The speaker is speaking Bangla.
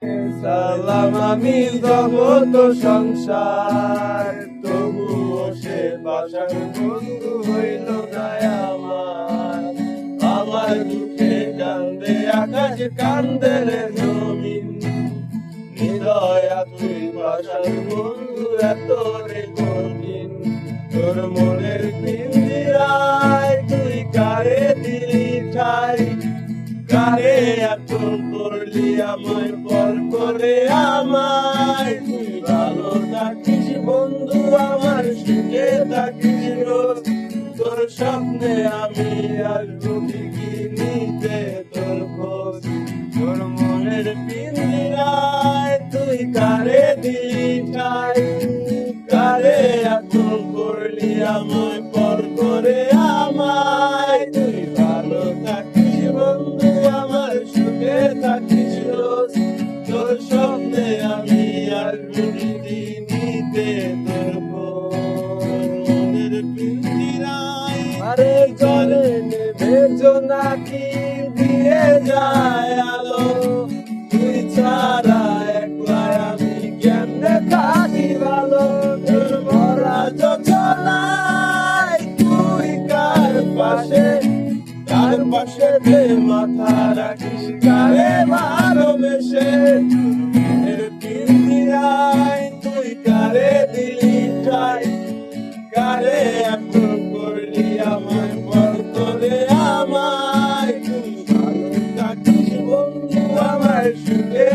সালাম আমি জগত সংসার, তবুও সে পাষাণ বন্ধু হইল না আমার। আমার দুঃখে কান্দে আকাশ, কান্দে রে জমিন, হৃদয়া তুই পাষাণ বন্ধু এত রে কঠিন। তোর মনের পিঞ্জিরায় তুই কারে দিলি ঠাই, কারে আপন করলি আমায় পর করে আমায়। তুই ভালো থাকিস বন্ধু আমার, সুখে থাকিস রোজ, তোর স্বপ্নে আমি আসবো ঠিকই নিতে তোর খোঁজ। তোর মনের পিঞ্জিরায় তুই কারে দিলি ঠাই, কারে আপন করলি আমায় পর করে আমায়। তুই ভালো থাকিস বন্ধু আমার, সুখে থাকিস রোজ, তোর স্বপ্নে আমি আসবো ঠিকই নিতে তোর খোঁজ। মনের পিঞ্জিরায় আরে জলে নেবে জোনাকি দিয়ে যায় আলো, তুই ছাড়া একলা আমি কেমনে থাকি ভালো। তোর ভরা যোজনায় তুই কার পাশে, কার পাশে তে মাথা রাখিস, কারে ভালোবেসে। মনের পিঞ্জিরায় তুই কারে দিলি ঠাই, কারে আপন করলি আমায় পর করে আমায়। তুই ভালো থাকিস বন্ধু আমার, সুখে